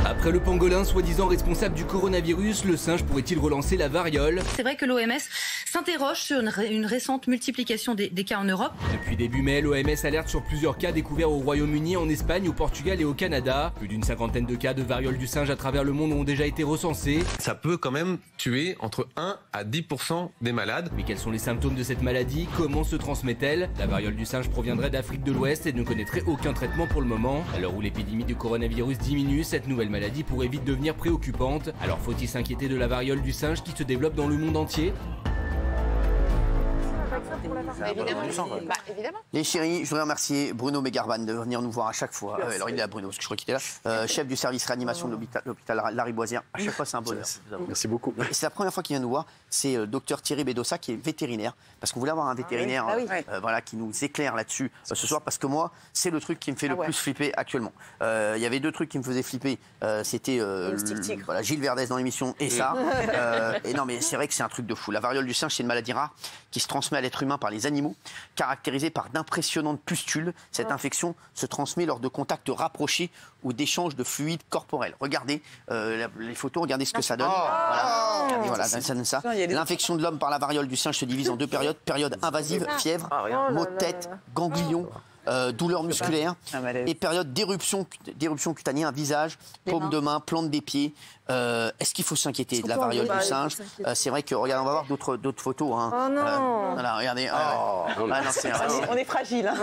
Après le pangolin, soi-disant responsable du coronavirus, le singe pourrait-il relancer la variole? C'est vrai que l'OMS s'interroge sur une récente multiplication des cas en Europe. Depuis début mai, l'OMS alerte sur plusieurs cas découverts au Royaume-Uni, en Espagne, au Portugal et au Canada. Plus d'une cinquantaine de cas de variole du singe à travers le monde ont déjà été recensés. Ça peut quand même tuer entre 1 à 10% des malades. Mais quels sont les symptômes de cette maladie? Comment se transmet-elle? La variole du singe proviendrait d'Afrique de l'Ouest et ne connaîtrait aucun traitement pour le moment. À l'heure où l'épidémie du coronavirus diminue, cette nouvelle maladie pourrait vite devenir préoccupante. Alors faut-il s'inquiéter de la variole du singe qui se développe dans le monde entier? Évidemment. Les chéris, je voudrais remercier Bruno Megarban de venir nous voir à chaque fois. Alors il est là, Bruno, parce que je crois qu'il était là. Chef du service réanimation de l'hôpital Lariboisière. À chaque fois, c'est un bonheur. Merci beaucoup. Et c'est la première fois qu'il vient nous voir. C'est le docteur Thierry Bedossa qui est vétérinaire. Parce qu'on voulait avoir un vétérinaire voilà, qui nous éclaire là-dessus ce soir. Parce que moi, c'est le truc qui me fait le plus flipper actuellement. Il y avait deux trucs qui me faisaient flipper. C'était voilà, Gilles Verdez dans l'émission et ça. Et non, mais c'est vrai que c'est un truc de fou. La variole du singe, c'est une maladie rare qui se transmet à l'être humain par les animaux, caractérisée par d'impressionnantes pustules. Cette infection se transmet lors de contacts rapprochés ou d'échanges de fluides corporels. Regardez les photos, regardez ce que ça donne. Voilà, ça donne ça. L'infection de l'homme par la variole du singe se divise en deux périodes. Période invasive, fièvre, maux de tête, ganglions, douleurs musculaires, et période d'éruption cutanée, un visage, paume de main, plante des pieds. Est-ce qu'il faut s'inquiéter de la variole du singe? C'est vrai que, regarde, on va voir d'autres photos. Hein. Oh non. Voilà, regardez. Non, on est fragile. Hein.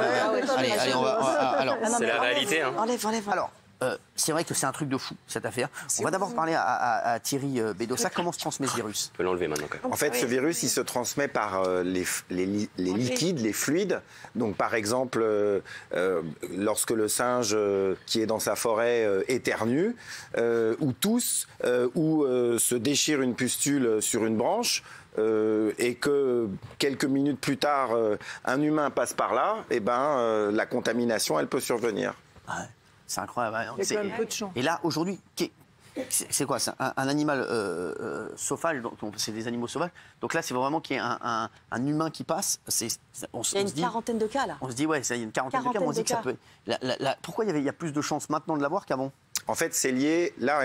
Allez, on va. Alors, c'est la réalité. Hein. Enlève. Alors, c'est vrai que c'est un truc de fou, cette affaire. On va d'abord parler à Thierry Bedossa. Comment se transmet ce virus? On peut l'enlever maintenant. En fait, ce virus, il se transmet par les liquides, les fluides. Donc, par exemple, lorsque le singe qui est dans sa forêt éternue, ou tousse, ou se déchire une pustule sur une branche, et que quelques minutes plus tard, un humain passe par là, et la contamination, elle peut survenir. C'est incroyable. Il y a quand même peu de chance. Et là, aujourd'hui, c'est quoi? C'est un animal sauvage, c'est des animaux sauvages. Donc là, c'est vraiment qu'il y ait un humain qui passe. Il y a une quarantaine de cas, là. On se dit, ouais, il y a une quarantaine de cas. On se dit que ça peut... Pourquoi il y a plus de chances maintenant de l'avoir qu'avant? En fait, c'est lié, là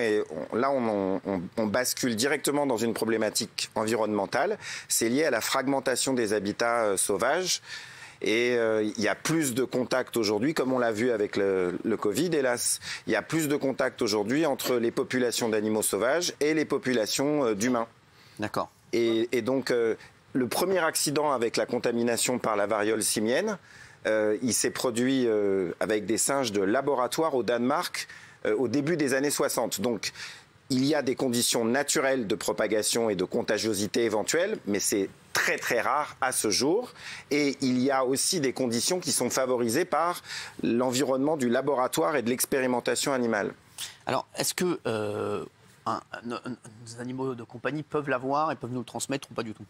on bascule directement dans une problématique environnementale. C'est lié à la fragmentation des habitats sauvages. Et il y a plus de contacts aujourd'hui, comme on l'a vu avec le Covid, hélas. Il y a plus de contacts aujourd'hui entre les populations d'animaux sauvages et les populations d'humains. D'accord. Et donc, le premier accident avec la contamination par la variole simienne, il s'est produit avec des singes de laboratoire au Danemark au début des années 60. Donc, il y a des conditions naturelles de propagation et de contagiosité éventuelles, mais c'est très très rare à ce jour. Et il y a aussi des conditions qui sont favorisées par l'environnement du laboratoire et de l'expérimentation animale. Alors, est-ce que nos animaux de compagnie peuvent l'avoir et peuvent nous le transmettre ou pas du tout?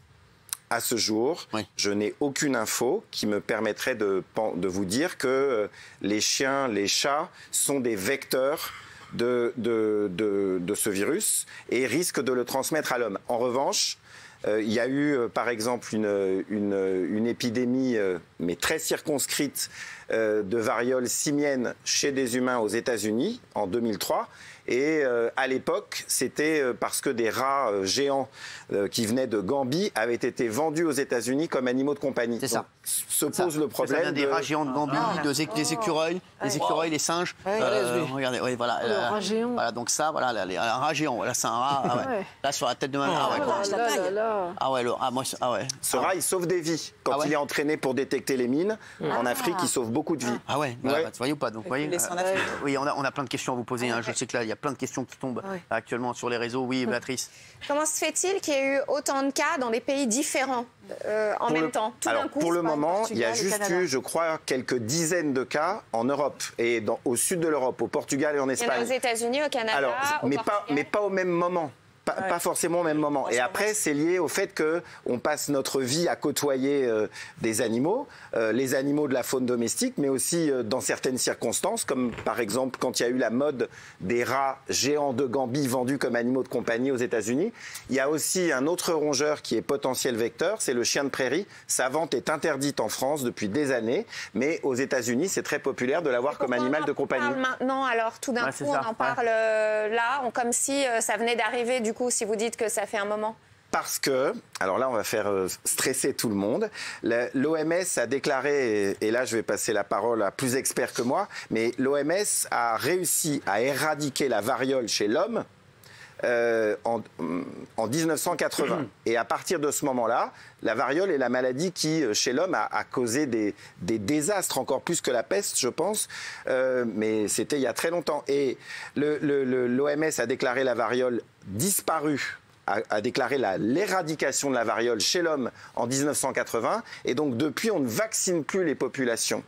À ce jour, je n'ai aucune info qui me permettrait de vous dire que les chiens, les chats sont des vecteurs de ce virus et risquent de le transmettre à l'homme. En revanche, il y a eu, par exemple, une épidémie, mais très circonscrite, de variole simienne chez des humains aux États-Unis en 2003. Et à l'époque, c'était parce que des rats géants qui venaient de Gambie avaient été vendus aux États-Unis comme animaux de compagnie. C'est ça. Donc, se pose le problème. Ça vient des rats géants de Gambie, des écureuils, les singes. Regardez, voilà. Le rat géant. Voilà, donc ça, voilà, un rat géant. Là, c'est un rat. Là, sur la tête de ma Ce rat, il sauve des vies. Quand il est entraîné pour détecter les mines, en Afrique, il sauve beaucoup de vies. Ah ouais, tu voyez ou pas? Donc, voyez, oui, on a plein de questions à vous poser. Je sais que là, il y a plein de questions qui tombent actuellement sur les réseaux. Oui, Béatrice. Comment se fait-il qu'il y ait eu autant de cas dans des pays différents en même temps, tout d'un coup? Pour le moment, il y a juste eu, je crois, quelques dizaines de cas en Europe et au sud de l'Europe, au Portugal et en Espagne. Il y en a aux États-Unis, au Canada, mais pas au même moment. Pas forcément au même moment. Et après, c'est lié au fait qu'on passe notre vie à côtoyer des animaux, les animaux de la faune domestique, mais aussi dans certaines circonstances, comme par exemple quand il y a eu la mode des rats géants de Gambie vendus comme animaux de compagnie aux États-Unis. Il y a aussi un autre rongeur qui est potentiel vecteur, c'est le chien de prairie. Sa vente est interdite en France depuis des années, mais aux États-Unis, c'est très populaire de l'avoir comme animal de compagnie. On en parle maintenant, alors tout d'un coup, on en parle là, comme si ça venait d'arriver, du coup, si vous dites que ça fait un moment. Parce que, alors là on va faire stresser tout le monde, l'OMS a déclaré, et là je vais passer la parole à plus expert que moi, mais l'OMS a réussi à éradiquer la variole chez l'homme en 1980. Et à partir de ce moment-là, la variole est la maladie qui, chez l'homme, a causé des désastres, encore plus que la peste, je pense. Mais c'était il y a très longtemps. Et l'OMS a déclaré la variole disparue, a déclaré l'éradication de la variole chez l'homme en 1980. Et donc, depuis, on ne vaccine plus les populations.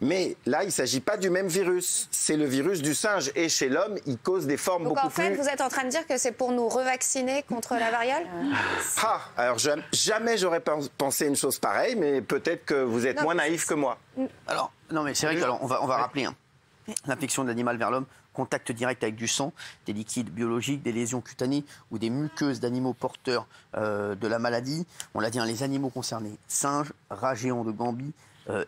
Mais là, il ne s'agit pas du même virus. C'est le virus du singe. Et chez l'homme, il cause des formes beaucoup plus... Donc en fait, vous êtes en train de dire que c'est pour nous revacciner contre la variole ? Alors jamais j'aurais pensé une chose pareille, mais peut-être que vous êtes moins naïf que moi. Alors, non mais c'est vrai qu'on va rappeler l'infection de l'animal vers l'homme, contact direct avec du sang, des liquides biologiques, des lésions cutanées ou des muqueuses d'animaux porteurs de la maladie. On l'a dit, les animaux concernés, singes, rats géants de Gambie,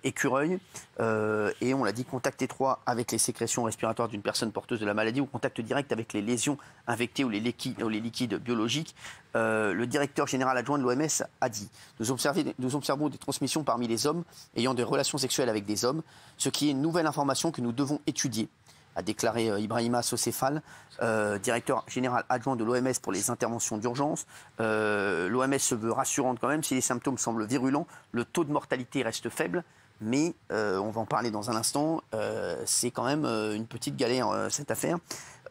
écureuil, et on l'a dit, contact étroit avec les sécrétions respiratoires d'une personne porteuse de la maladie ou contact direct avec les lésions infectées ou les liquides biologiques. Le directeur général adjoint de l'OMS a dit « Nous observons des transmissions parmi les hommes ayant des relations sexuelles avec des hommes, ce qui est une nouvelle information que nous devons étudier », a déclaré Ibrahima Socéphale, directeur général adjoint de l'OMS pour les interventions d'urgence. L'OMS se veut rassurante quand même. Si les symptômes semblent virulents, le taux de mortalité reste faible. Mais, on va en parler dans un instant, c'est quand même une petite galère, cette affaire.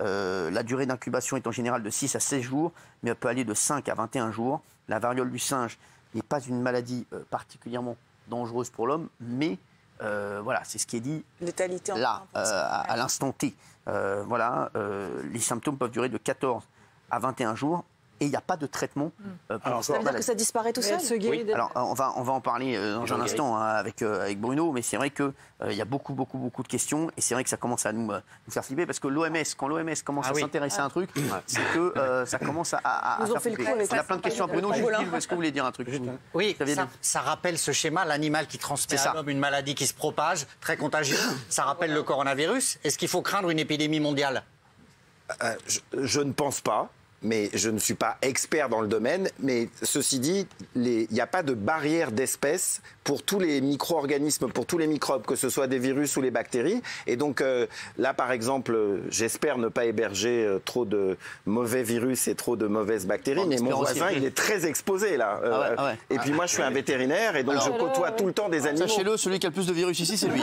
La durée d'incubation est en général de 6 à 16 jours, mais elle peut aller de 5 à 21 jours. La variole du singe n'est pas une maladie particulièrement dangereuse pour l'homme, mais... voilà, c'est ce qui est dit là, à l'instant T. Les symptômes peuvent durer de 14 à 21 jours et il n'y a pas de traitement. Ça veut dire que ça disparaît tout seul ? Oui. Alors, on va en parler dans un instant avec Bruno, mais c'est vrai qu'il y a beaucoup de questions et c'est vrai que ça commence à nous faire flipper parce que quand l'OMS commence à s'intéresser à un truc, c'est que ça commence à faire flipper. On a plein de questions à Bruno. Est-ce que vous voulez dire un truc ? Oui, ça rappelle ce schéma, l'animal qui transmet à l'homme une maladie qui se propage, très contagieuse. Ça rappelle le coronavirus. Est-ce qu'il faut craindre une épidémie mondiale ? Je ne pense pas. Mais je ne suis pas expert dans le domaine. Mais ceci dit, il n'y a pas de barrière d'espèce pour tous les micro-organismes, pour tous les microbes, que ce soit des virus ou les bactéries. Et donc là, par exemple, j'espère ne pas héberger trop de mauvais virus et trop de mauvaises bactéries. Mais mon voisin, il est très exposé là. Et puis moi, je suis un vétérinaire et donc je côtoie tout le temps des animaux. Sachez-le, celui qui a le plus de virus ici, c'est lui.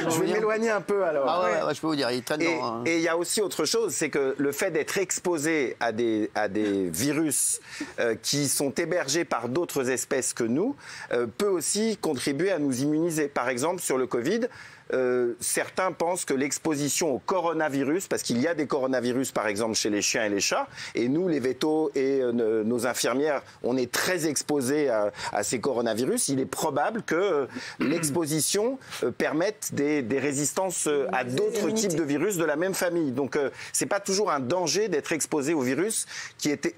Je vais m'éloigner un peu alors. Je peux vous dire, il traîne dans... Et il y a aussi autre chose, c'est que le fait d'être exposé à des virus qui sont hébergés par d'autres espèces que nous peut aussi contribuer à nous immuniser. Par exemple, sur le Covid, certains pensent que l'exposition au coronavirus, parce qu'il y a des coronavirus par exemple chez les chiens et les chats, et nous les vétos et nos infirmières, on est très exposés à ces coronavirus, il est probable que l'exposition permette des résistances à d'autres types de virus de la même famille. Donc c'est pas toujours un danger d'être exposé au virus qui est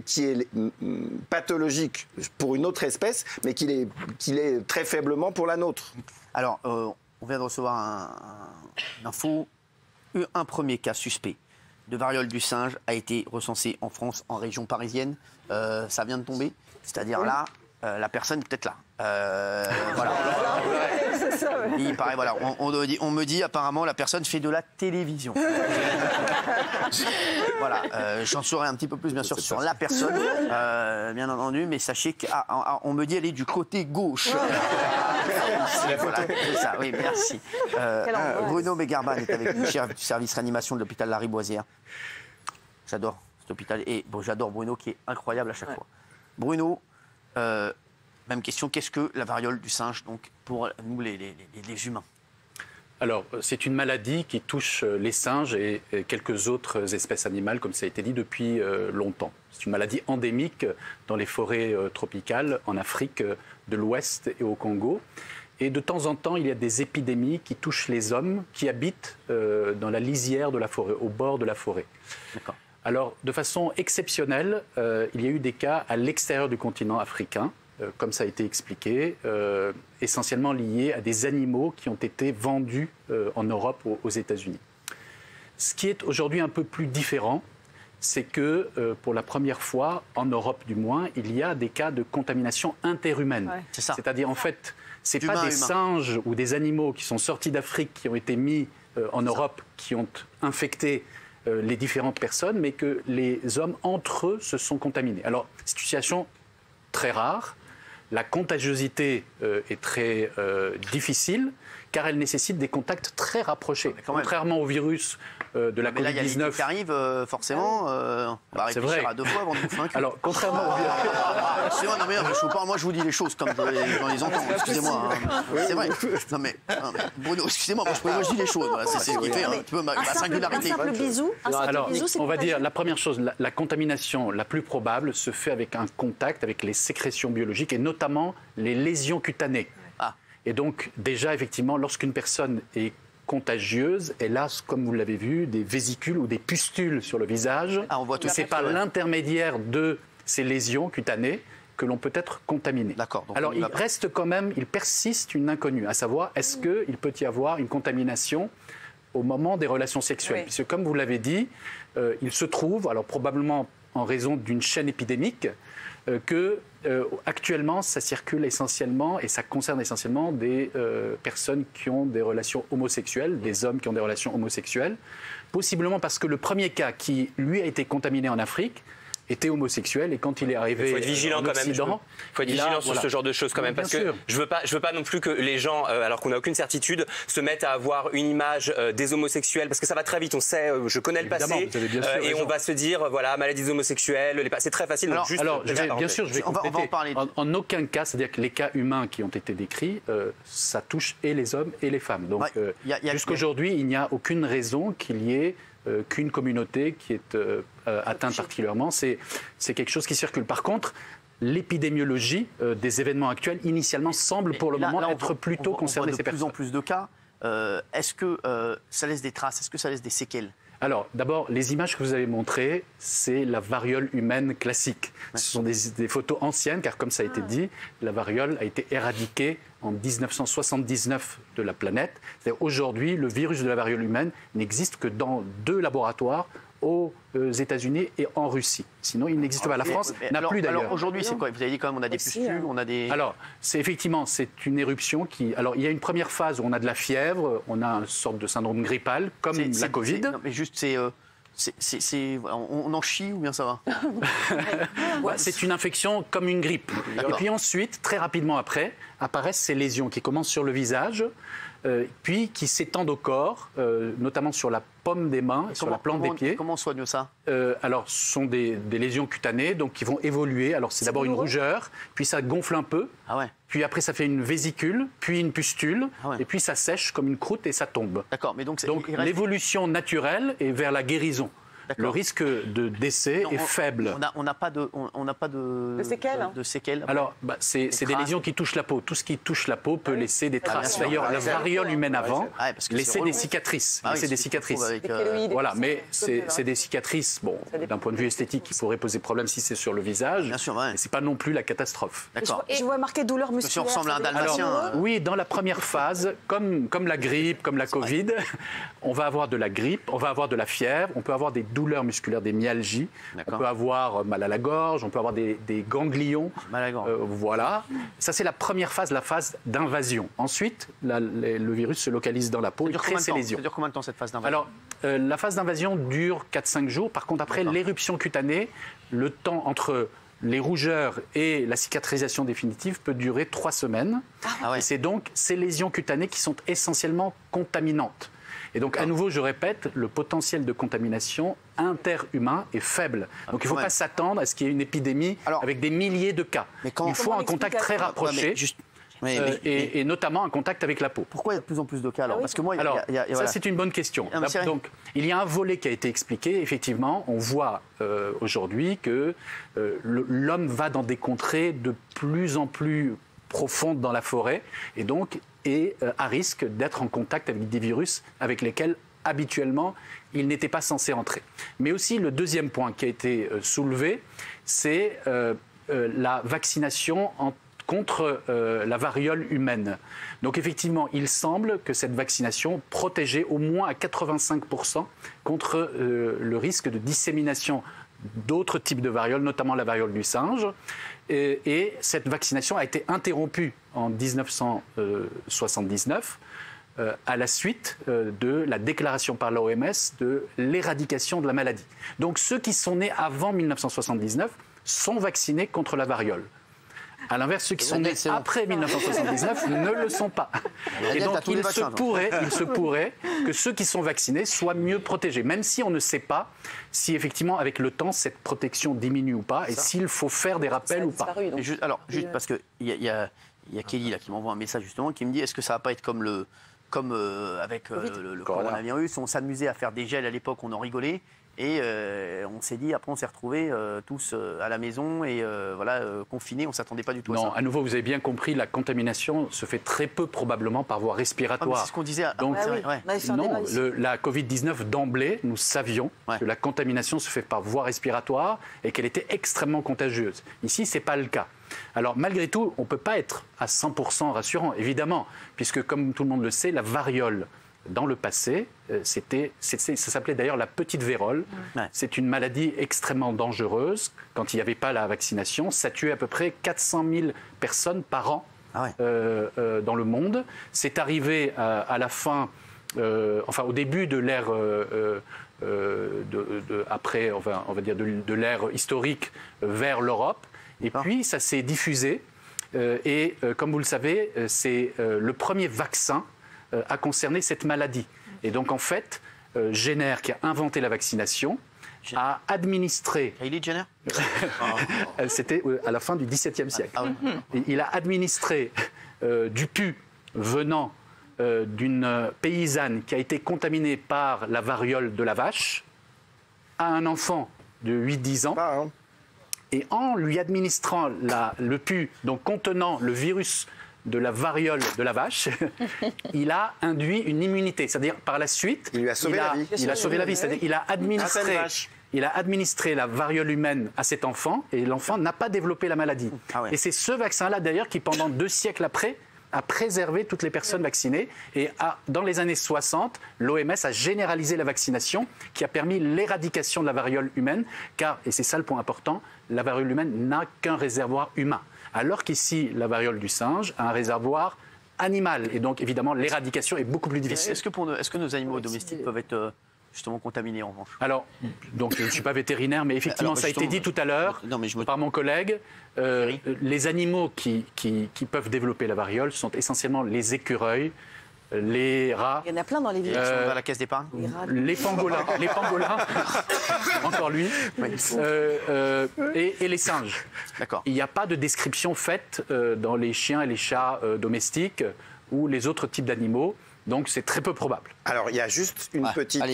pathologique pour une autre espèce, mais qu'il est très faiblement pour la nôtre. Alors, on vient de recevoir une info. Un premier cas suspect de variole du singe a été recensé en France, en région parisienne. Ça vient de tomber. C'est-à-dire là, la personne est peut-être là. Voilà. Il paraît, voilà. On me dit apparemment la personne fait de la télévision. Voilà. J'en saurai un petit peu plus bien sûr sur la personne, bien entendu, mais sachez qu'on me dit elle est du côté gauche. Voilà, c'est ça. Oui, merci. Bruno Megarban est avec nous, chef du service réanimation de l'hôpital Lariboisière. J'adore cet hôpital et j'adore Bruno qui est incroyable à chaque fois. Bruno. Même question, qu'est-ce que la variole du singe donc, pour nous les humains ? Alors, c'est une maladie qui touche les singes et quelques autres espèces animales, comme ça a été dit, depuis longtemps. C'est une maladie endémique dans les forêts tropicales, en Afrique de l'Ouest et au Congo. Et de temps en temps, il y a des épidémies qui touchent les hommes qui habitent dans la lisière de la forêt, au bord de la forêt. D'accord. Alors, de façon exceptionnelle, il y a eu des cas à l'extérieur du continent africain, comme ça a été expliqué, essentiellement liés à des animaux qui ont été vendus en Europe aux États-Unis. Ce qui est aujourd'hui un peu plus différent, c'est que pour la première fois, en Europe du moins, il y a des cas de contamination interhumaine. Ouais, c'est ça. C'est-à-dire, en fait, ce n'est pas des singes ou des animaux qui sont sortis d'Afrique, qui ont été mis en Europe, qui ont infecté les différentes personnes, mais que les hommes, entre eux, se sont contaminés. Alors, c'est une situation très rare. La contagiosité est très difficile, car elle nécessite des contacts très rapprochés. Contrairement au virus de la Covid-19. Là, il y a l'été qui arrive, forcément. On va réfléchir à 2 fois avant de vous faire un cul. Alors, contrairement au virus. Excusez-moi, non, mais moi, je vous dis les choses comme je les entends. Excusez-moi. Hein. C'est vrai. Non, mais Bruno, excusez-moi, moi, je dis les choses. Voilà, c'est ce qui fait un peu ma singularité. Un simple bisou, alors, on va dire la première chose, la contamination la plus probable se fait avec un contact avec les sécrétions biologiques et notamment les lésions cutanées. Et donc, déjà, effectivement, lorsqu'une personne est contagieuse, elle a, comme vous l'avez vu, des vésicules ou des pustules sur le visage. Et c'est par l'intermédiaire de ces lésions cutanées que l'on peut être contaminé. D'accord. Alors, il reste quand même, il persiste une inconnue, à savoir, est-ce qu'il peut y avoir une contamination au moment des relations sexuelles ? Puisque, comme vous l'avez dit, il se trouve, alors probablement en raison d'une chaîne épidémique, que actuellement, ça circule essentiellement et ça concerne essentiellement des personnes qui ont des relations homosexuelles, des hommes qui ont des relations homosexuelles, possiblement parce que le premier cas qui, lui, a été contaminé en Afrique était homosexuel et quand il est arrivé il faut être vigilant quand même. Il faut être vigilant sur ce genre de choses quand même parce que je veux pas non plus que les gens, alors qu'on n'a aucune certitude, se mettent à avoir une image des homosexuels parce que ça va très vite. On sait, je connais le passé et on va se dire voilà maladie des homosexuels. C'est très facile. Alors bien sûr, je vais compléter. On va en parler. En aucun cas, c'est-à-dire que les cas humains qui ont été décrits, ça touche et les hommes et les femmes. Donc jusqu'aujourd'hui, il n'y a aucune raison qu'il y ait qu'une communauté qui est atteinte particulièrement. C'est quelque chose qui circule. Par contre, l'épidémiologie des événements actuels, initialement, semble pour le moment être plutôt concernée ces personnes. De plus en plus de cas. Est-ce que ça laisse des traces ? Est-ce que ça laisse des séquelles ? Alors, d'abord, les images que vous avez montrées, c'est la variole humaine classique. Ce sont des photos anciennes, car comme ça a été dit, la variole a été éradiquée en 1979 de la planète. C'est-à-dire aujourd'hui, le virus de la variole humaine n'existe que dans 2 laboratoires aux États-Unis et en Russie. Sinon, il n'existe pas. La France n'a plus d'ailleurs. Alors aujourd'hui, c'est quoi ? Vous avez dit quand même, on a des pustules, on a des... Alors, c'est une éruption qui... Alors, il y a une première phase où on a de la fièvre, on a une sorte de syndrome grippal, comme la Covid. Non, mais juste, on en chie ou bien ça va ? C'est une infection comme une grippe. Et puis ensuite, très rapidement après, apparaissent ces lésions qui commencent sur le visage, puis qui s'étendent au corps, notamment sur la paume des mains, sur la plante des pieds. Comment on soigne ça ? Alors, ce sont des lésions cutanées, donc qui vont évoluer. Alors, c'est d'abord une rougeur, puis ça gonfle un peu, puis après ça fait une vésicule, puis une pustule, et puis ça sèche comme une croûte et ça tombe. D'accord, mais donc l'évolution naturelle est vers la guérison. Le risque de décès est faible. On n'a pas de séquelles. De séquelles. Alors, c'est des lésions qui touchent la peau. Tout ce qui touche la peau peut laisser des traces. D'ailleurs, la variole humaine avant laissait des cicatrices. Voilà, mais c'est des cicatrices. Bon, d'un point de vue esthétique, il pourrait poser problème si c'est sur le visage. Bien sûr, mais c'est pas non plus la catastrophe. D'accord. Je vois marqué douleur musculaire. Si on ressemble à un dalmatien. Oui, dans la première phase, comme la grippe, comme la Covid, on va avoir de la grippe, on va avoir de la fièvre, on peut avoir des douleurs musculaires, des myalgies. On peut avoir mal à la gorge, on peut avoir des ganglions. Mal à la gorge. Voilà. Ça, c'est la première phase, la phase d'invasion. Ensuite, le virus se localise dans la peau et crée ces lésions. Ça dure combien de temps cette phase d'invasion ? Alors, la phase d'invasion dure 4-5 jours. Par contre, après l'éruption cutanée, le temps entre les rougeurs et la cicatrisation définitive peut durer 3 semaines. Et c'est donc ces lésions cutanées qui sont essentiellement contaminantes. Et donc, à nouveau, je répète, le potentiel de contamination interhumain est faible. Donc, il ne faut pas s'attendre à ce qu'il y ait une épidémie avec des milliers de cas. Il faut un contact très rapproché. et notamment en contact avec la peau. Pourquoi il y a de plus en plus de cas alors? Parce que moi, ça c'est une bonne question. Donc, il y a un volet qui a été expliqué. Effectivement, on voit aujourd'hui que l'homme va dans des contrées de plus en plus profondes dans la forêt et donc est à risque d'être en contact avec des virus avec lesquels habituellement il n'était pas censé entrer. Mais aussi le deuxième point qui a été soulevé, c'est la vaccination contre la variole humaine. Donc effectivement, il semble que cette vaccination protégeait au moins à 85% contre le risque de dissémination d'autres types de varioles, notamment la variole du singe. Et cette vaccination a été interrompue en 1979 à la suite de la déclaration par l'OMS de l'éradication de la maladie. Donc ceux qui sont nés avant 1979 sont vaccinés contre la variole. À l'inverse, ceux qui sont nés après 1979 ne le sont pas. Et donc, il se pourrait que ceux qui sont vaccinés soient mieux protégés, même si on ne sait pas si, effectivement, avec le temps, cette protection diminue ou pas, et s'il faut faire des rappels ou pas. Juste parce qu'il y a Kelly là, qui m'envoie un message, justement, qui me dit, est-ce que ça ne va pas être comme avec le coronavirus? On s'amusait à faire des gels à l'époque, on en rigolait. Et on s'est dit, après on s'est retrouvés tous à la maison et confinés, on ne s'attendait pas du tout à ça. Non, à nouveau, vous avez bien compris, la contamination se fait très peu probablement par voie respiratoire. C'est ce qu'on disait. Donc, non, la Covid-19 d'emblée, nous savions que la contamination se fait par voie respiratoire et qu'elle était extrêmement contagieuse. Ici, ce n'est pas le cas. Alors malgré tout, on ne peut pas être à 100% rassurant, évidemment, puisque comme tout le monde le sait, la variole, dans le passé, ça s'appelait d'ailleurs la petite vérole. Ouais. C'est une maladie extrêmement dangereuse. Quand il n'y avait pas la vaccination, ça tuait à peu près 400 000 personnes par an dans le monde. C'est arrivé à la fin, au début de l'ère, après, on va dire de l'ère historique vers l'Europe. Et puis, ça s'est diffusé. Et comme vous le savez, c'est le premier vaccin a concerné cette maladie. Et donc, en fait, Jenner, qui a inventé la vaccination, a administré... Kylie Jenner C'était à la fin du XVIIe siècle. Il a administré du pus venant d'une paysanne qui a été contaminée par la variole de la vache à un enfant de 8-10 ans. Et en lui administrant le pus, donc contenant le virus de la variole de la vache, il a induit une immunité. C'est-à-dire, par la suite, il lui a sauvé la vie. Il a sauvé la vie. C'est-à-dire, il a administré la variole humaine à cet enfant et l'enfant n'a pas développé la maladie. Et c'est ce vaccin-là, d'ailleurs, qui, pendant 2 siècles après, a préservé toutes les personnes vaccinées. Et dans les années 60, l'OMS a généralisé la vaccination qui a permis l'éradication de la variole humaine, car, et c'est ça le point important, la variole humaine n'a qu'un réservoir humain. Alors qu'ici, la variole du singe a un réservoir animal. Et donc, évidemment, l'éradication est beaucoup plus difficile. Est-ce que nos animaux domestiques peuvent être justement contaminés, en revanche? Alors, donc, je ne suis pas vétérinaire, mais effectivement, ça a été dit tout à l'heure par mon collègue. Les animaux qui peuvent développer la variole sont essentiellement les écureuils, les rats. Il y en a plein dans les villes. À la caisse d'épargne. Les pangolins, encore lui, et les singes. D'accord. Il n'y a pas de description faite dans les chiens et les chats domestiques ou les autres types d'animaux. Donc c'est très peu probable. Alors il y a juste une petite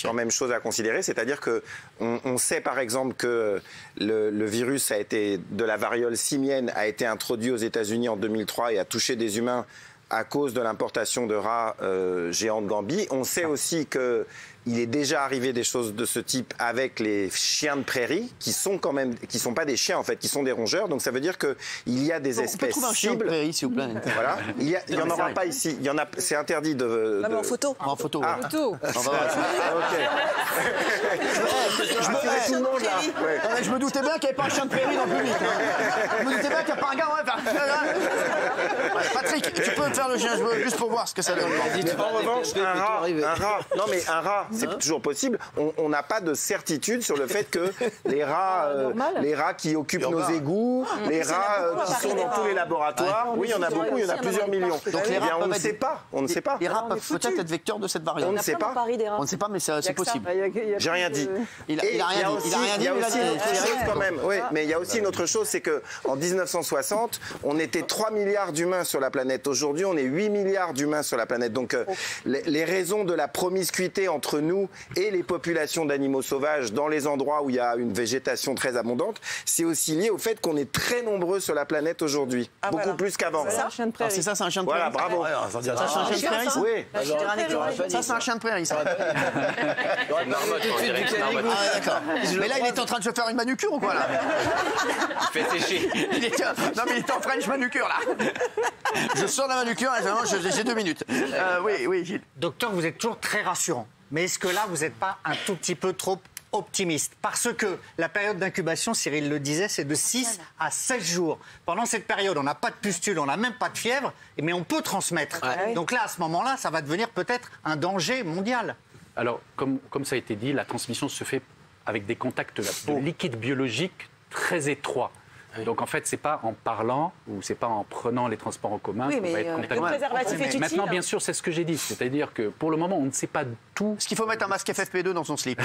quand même chose à considérer, c'est-à-dire que on sait par exemple que le virus de la variole simienne a été introduit aux États-Unis en 2003 et a touché des humains à cause de l'importation de rats géants de Gambie. On sait aussi qu'il est déjà arrivé des choses de ce type avec les chiens de prairie, qui sont pas des chiens en fait, qui sont des rongeurs. Donc ça veut dire qu'il y a des espèces cibles. On peut trouver un chien de prairie, s'il vous plaît. Voilà. Il y en aura pas ici. C'est interdit de. En photo. En photo. En photo. Je me doutais bien qu'il n'y avait pas un chien de prairie dans le public. Je me doutais bien qu'il n'y a pas un gars. Patrick, tu peux me faire le chien juste pour voir ce que ça donne. En revanche, un rat. Non mais un rat. c'est toujours possible. On n'a pas de certitude sur le fait que les rats qui occupent nos égouts, les rats qui sont dans tous les laboratoires, oui, il y en a beaucoup, il y en a plusieurs millions. Donc les rats, on ne sait pas. On ne sait pas. Les rats peuvent peut-être être vecteurs de cette variante. On ne sait pas. On ne sait pas, mais c'est possible. J'ai rien dit. Il a rien dit. Il y a aussi une autre chose quand même. Oui, mais il y a aussi une autre chose, c'est que en 1960, on était 3 milliards d'humains sur la planète. Aujourd'hui, on est 8 milliards d'humains sur la planète. Donc les raisons de la promiscuité entre nous et les populations d'animaux sauvages dans les endroits où il y a une végétation très abondante, c'est aussi lié au fait qu'on est très nombreux sur la planète aujourd'hui, beaucoup plus qu'avant. C'est un chien de prairie. C'est ça, c'est un chien de prairie. Voilà, bravo. Ça, c'est un chien de prairie, ça ? Oui. Ça, c'est un chien de prairie, ça. D'accord. Mais là, il est en train de se faire une manucure ou quoi, là ? Il fait sécher. Non, mais il est en French manucure, là. Je sors de la manucure et vraiment, j'ai 2 minutes. Oui, Gilles. Docteur, vous êtes toujours très rassurant. Mais est-ce que là, vous n'êtes pas un tout petit peu trop optimiste? Parce que la période d'incubation, Cyril le disait, c'est de 6 à 16 jours. Pendant cette période, on n'a pas de pustule, on n'a même pas de fièvre, mais on peut transmettre. Ouais. Donc là, à ce moment-là, ça va devenir peut-être un danger mondial. Alors, comme ça a été dit, la transmission se fait avec des contacts de liquide biologique très étroits. Donc en fait, c'est pas en parlant ou c'est pas en prenant les transports en commun qu'on va être contaminé. Le préservatif est utile. Maintenant, bien sûr, c'est ce que j'ai dit. C'est-à-dire que pour le moment, on ne sait pas tout. Est-ce qu'il faut mettre un masque FFP2 dans son slip?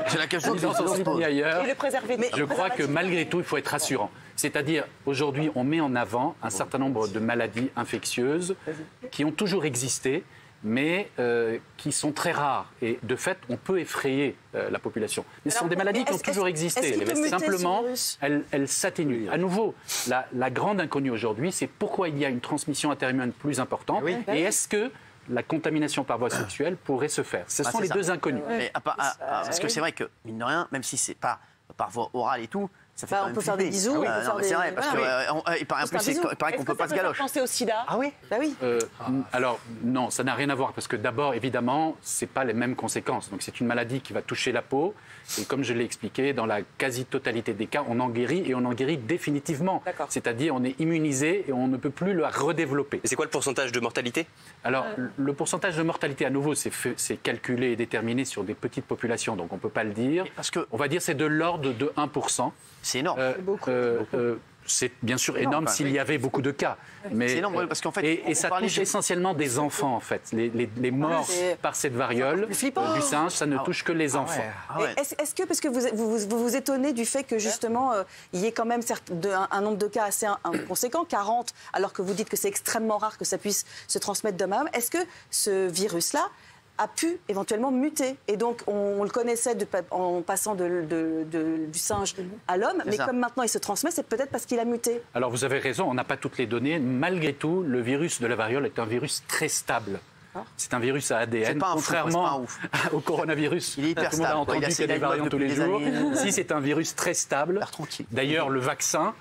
C'est la question dans son slip ni ailleurs. Et le préservatif. Je crois que malgré tout, il faut être rassurant. C'est-à-dire, aujourd'hui, on met en avant un certain nombre de maladies infectieuses qui ont toujours existé, mais qui sont très rares. Et de fait, on peut effrayer la population. Mais ce sont des maladies qui ont toujours existé. Simplement, elles s'atténuent. À nouveau, la grande inconnue aujourd'hui, c'est pourquoi il y a une transmission interhumaine plus importante. Oui. Et est-ce que la contamination par voie sexuelle pourrait se faire? Ce sont les deux inconnus. Mais parce que c'est vrai que, mine de rien, même si c'est pas par voie orale et tout, ça fait on peut faire des bisous. C'est vrai, parce qu'il paraît qu'on peut pas se galocher. Penser au sida. Ah oui? Bah oui. Alors, non, ça n'a rien à voir, parce que d'abord, évidemment, ce n'est pas les mêmes conséquences. Donc, c'est une maladie qui va toucher la peau. Et comme je l'ai expliqué, dans la quasi-totalité des cas, on en guérit et on en guérit définitivement. C'est-à-dire, on est immunisé et on ne peut plus la redévelopper. Et c'est quoi le pourcentage de mortalité? Alors, le pourcentage de mortalité, à nouveau, c'est calculé et déterminé sur des petites populations, donc on ne peut pas le dire. On va dire c'est de l'ordre de 1%. C'est énorme. C'est bien sûr énorme s'il y avait beaucoup de cas. Mais, c'est énorme parce qu'en fait, et ça touche essentiellement des enfants, en fait. Les morts par cette variole du singe, ça ne touche que les enfants. Est-ce que, parce que vous vous étonnez du fait que justement, il y ait quand même un nombre de cas assez conséquent, 40, alors que vous dites que c'est extrêmement rare que ça puisse se transmettre d'homme à homme, est-ce que ce virus-là a pu éventuellement muter. Et donc, on le connaissait en passant du singe à l'homme, mais comme maintenant il se transmet, c'est peut-être parce qu'il a muté. Alors, vous avez raison, on n'a pas toutes les données. Malgré tout, le virus de la variole est un virus très stable. C'est un virus à ADN, contrairement au coronavirus. Il est hyper tout le monde a entendu qu'il y a des variants tous les jours. Si, c'est un virus très stable. D'ailleurs, le vaccin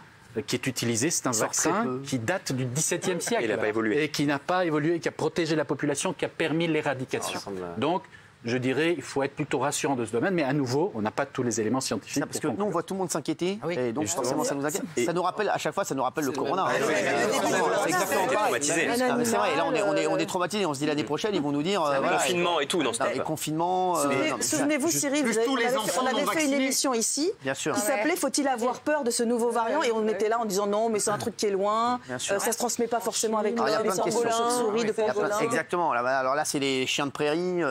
qui est utilisé, c'est un vaccin qui date du XVIIe siècle. Il n'a pas évolué. Et qui n'a pas évolué, qui a protégé la population, qui a permis l'éradication. Donc, je dirais, il faut être plutôt rassurant de ce domaine, mais à nouveau, on n'a pas tous les éléments scientifiques. Parce que nous, on voit tout le monde s'inquiéter, et donc forcément, ça nous inquiète. Ça nous rappelle, à chaque fois, ça nous rappelle le corona. C'est exactement pareil. C'est vrai, et là, on est traumatisés. On se dit l'année prochaine, ils vont nous dire. Confinement et tout dans ce temps. Confinement. Souvenez-vous, Cyril, on avait fait une émission ici qui s'appelait Faut-il avoir peur de ce nouveau variant? Et on était là en disant non, mais c'est un truc qui est loin, ça se transmet pas forcément avec les chauves-souris, de pangolins. Exactement. Alors là, c'est les chiens de prairie.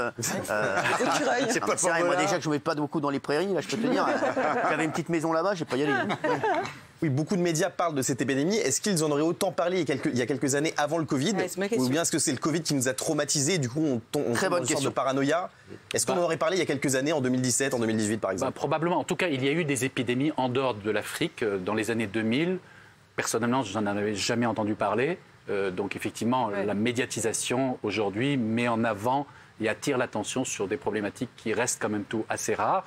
C'est vrai, moi déjà que je ne vais pas beaucoup dans les prairies, là je peux te dire, j'avais une petite maison là-bas, je vais pas y aller. Oui, beaucoup de médias parlent de cette épidémie. Est-ce qu'ils en auraient autant parlé il y a quelques années avant le Covid? Ou bien est-ce que c'est le Covid qui nous a traumatisés et du coup on tombe dans une sorte de paranoïa? Est-ce qu'on en aurait parlé il y a quelques années, en 2017, en 2018 par exemple? Probablement. En tout cas, il y a eu des épidémies en dehors de l'Afrique dans les années 2000. Personnellement, je n'en avais jamais entendu parler. Donc effectivement, la médiatisation aujourd'hui met en avant et attire l'attention sur des problématiques qui restent quand même tout assez rares.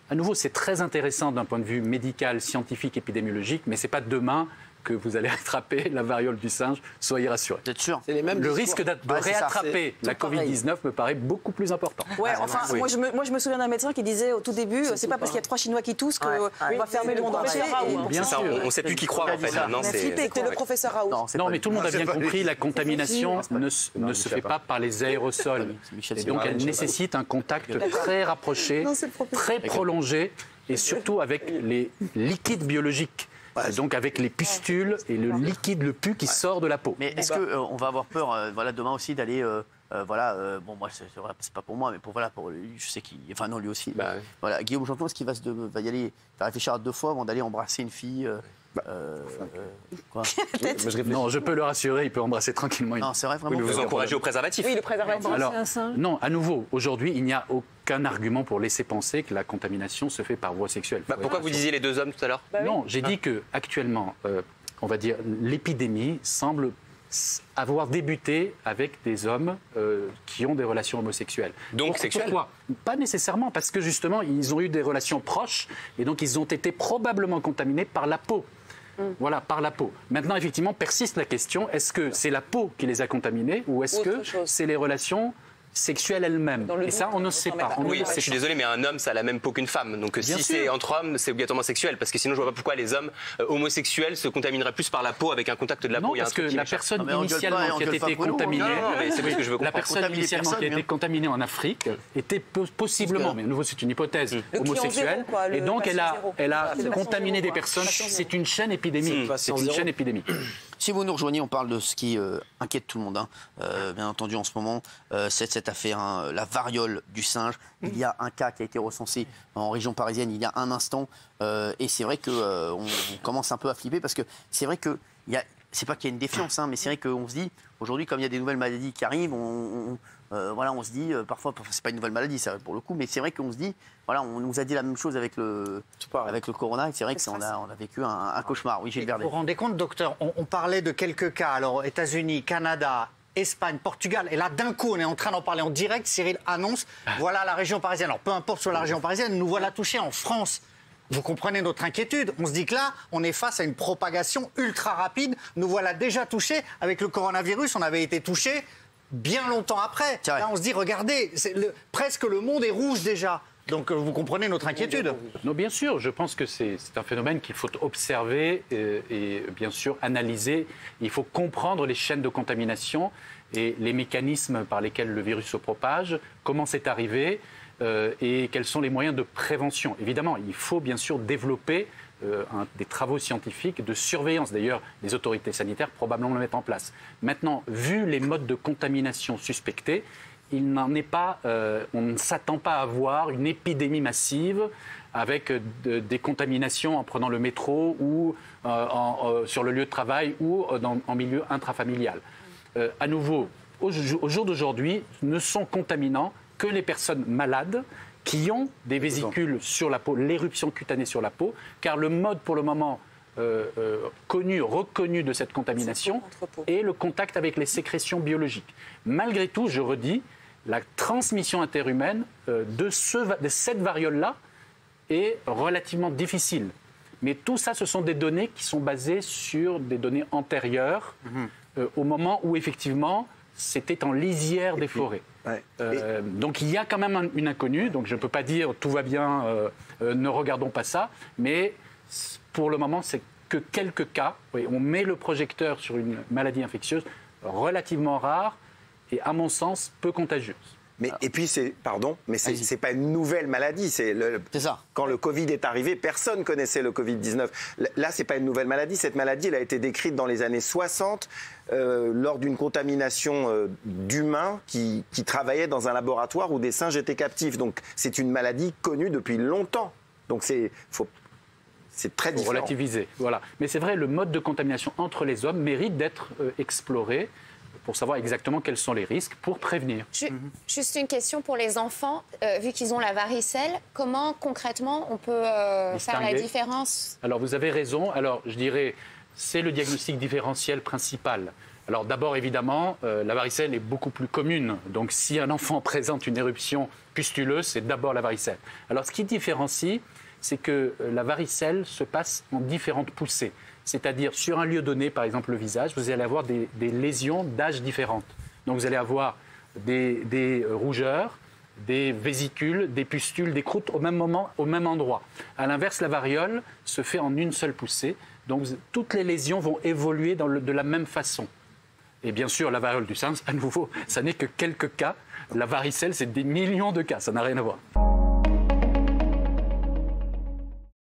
À nouveau, c'est très intéressant d'un point de vue médical, scientifique, épidémiologique, mais ce n'est pas demain que vous allez attraper la variole du singe, soyez rassurés. Vous êtes sûr? Le risque de réattraper la Covid-19 me paraît beaucoup plus important. Ouais, enfin, moi je me souviens d'un médecin qui disait au tout début, c'est pas parce qu'il y a 3 Chinois qui toussent qu'on va fermer le monde entier. Bien sûr. On ne sait plus qui croire en fait. C'était le professeur Raoult. Non, mais tout le monde a bien compris, la contamination ne se fait pas par les aérosols. Et donc elle nécessite un contact très rapproché, très prolongé, et surtout avec les liquides biologiques. Donc avec les pustules et le liquide, le pus qui sort de la peau. Mais est-ce qu'on va avoir peur demain aussi d'aller... bon, moi, c'est pas pour moi, mais pour lui, je sais qu'il... Enfin, non, lui aussi. Voilà, Guillaume Janton, est-ce qu'il va y aller, il va réfléchir à 2 fois avant d'aller embrasser une fille quoi? Non, je peux le rassurer, il peut embrasser tranquillement. Non, c'est vrai, vraiment. Vous encouragez au préservatif. Oui, le préservatif. Alors, non, à nouveau, aujourd'hui, il n'y a aucun argument pour laisser penser que la contamination se fait par voie sexuelle. Pourquoi vous disiez les 2 hommes tout à l'heure? Non, j'ai dit que actuellement, on va dire, l'épidémie semble avoir débuté avec des hommes qui ont des relations homosexuelles. Donc sexuelles? Pourquoi? Pas nécessairement, parce que justement, ils ont eu des relations proches et donc ils ont été probablement contaminés par la peau. Voilà, par la peau. Maintenant, effectivement, persiste la question, est-ce que c'est la peau qui les a contaminés ou est-ce que c'est les relations sexuelle elle-même. Et ça, on ne sait pas. Oui, je suis désolé, mais un homme, ça a la même peau qu'une femme. Donc si c'est entre hommes, c'est obligatoirement sexuel. Parce que sinon, je vois pas pourquoi les hommes homosexuels se contamineraient plus par la peau avec un contact de la peau. Non, parce que la personne initialement qui a été contaminée, la personne initialement qui a été contaminée en Afrique était possiblement, mais à nouveau, c'est une hypothèse, homosexuelle. Et donc, elle a contaminé des personnes. C'est une chaîne épidémique. C'est une chaîne épidémique. Si vous nous rejoignez, on parle de ce qui inquiète tout le monde. Bien entendu, en ce moment, cette affaire, la variole du singe. Il y a un cas qui a été recensé en région parisienne il y a un instant. Et c'est vrai qu'on commence un peu à flipper parce que c'est vrai que c'est pas qu'il y a une défiance, mais c'est vrai qu'on se dit, aujourd'hui, comme il y a des nouvelles maladies qui arrivent, on se dit, parfois, c'est pas une nouvelle maladie, ça, pour le coup, mais c'est vrai qu'on se dit, voilà, on nous a dit la même chose avec le corona, et c'est vrai qu'on a vécu un cauchemar. Oui, Gilles Verdet. Vous vous rendez compte, docteur, on parlait de quelques cas, alors États-Unis, Canada, Espagne, Portugal, et là, d'un coup, on est en train d'en parler en direct, Cyril annonce, voilà la région parisienne. Alors, peu importe sur la région parisienne, nous voilà touchés en France. Vous comprenez notre inquiétude. On se dit que là, on est face à une propagation ultra rapide. Nous voilà déjà touchés. Avec le coronavirus, on avait été touchés bien longtemps après. Là, on se dit, regardez, presque le monde est rouge déjà. Donc, vous comprenez notre inquiétude. Non, bien sûr, je pense que c'est un phénomène qu'il faut observer et bien sûr analyser. Il faut comprendre les chaînes de contamination et les mécanismes par lesquels le virus se propage, comment c'est arrivé. Et quels sont les moyens de prévention. Évidemment, il faut bien sûr développer des travaux scientifiques de surveillance. D'ailleurs, les autorités sanitaires probablement le mettent en place. Maintenant, vu les modes de contamination suspectés, il n'en est pas, on ne s'attend pas à voir une épidémie massive avec des contaminations en prenant le métro ou sur le lieu de travail ou en milieu intrafamilial. À nouveau, au jour d'aujourd'hui, ne sont contaminants que les personnes malades qui ont des vésicules sur la peau, l'éruption cutanée sur la peau, car le mode pour le moment reconnu de cette contamination est le contact avec les sécrétions biologiques. Malgré tout, je redis, la transmission interhumaine de cette variole-là est relativement difficile. Mais tout ça, ce sont des données qui sont basées sur des données antérieures au moment où effectivement c'était en lisière des forêts. Donc il y a quand même une inconnue, donc je ne peux pas dire tout va bien, ne regardons pas ça, mais pour le moment c'est que quelques cas. Oui, on met le projecteur sur une maladie infectieuse relativement rare et à mon sens peu contagieuse. Et puis, c'est pas une nouvelle maladie. C'est ça. Quand le Covid est arrivé, personne connaissait le Covid-19. Là, c'est pas une nouvelle maladie. Cette maladie, elle a été décrite dans les années 60 lors d'une contamination d'humains qui travaillaient dans un laboratoire où des singes étaient captifs. Donc, c'est une maladie connue depuis longtemps. Donc, c'est très différent. Relativiser, voilà. Mais c'est vrai, le mode de contamination entre les hommes mérite d'être exploré pour savoir exactement quels sont les risques, pour prévenir. Juste une question pour les enfants. Vu qu'ils ont la varicelle, comment concrètement on peut faire la différence? Alors vous avez raison. Alors je dirais, c'est le diagnostic différentiel principal. Alors d'abord évidemment, la varicelle est beaucoup plus commune. Donc si un enfant présente une éruption pustuleuse, c'est d'abord la varicelle. Alors ce qui différencie, c'est que la varicelle se passe en différentes poussées. C'est-à-dire, sur un lieu donné, par exemple le visage, vous allez avoir des lésions d'âge différentes. Donc vous allez avoir des rougeurs, des vésicules, des pustules, des croûtes au même moment, au même endroit. À l'inverse, la variole se fait en une seule poussée. Donc toutes les lésions vont évoluer de la même façon. Et bien sûr, la variole du singe, à nouveau, ça n'est que quelques cas. La varicelle, c'est des millions de cas, ça n'a rien à voir.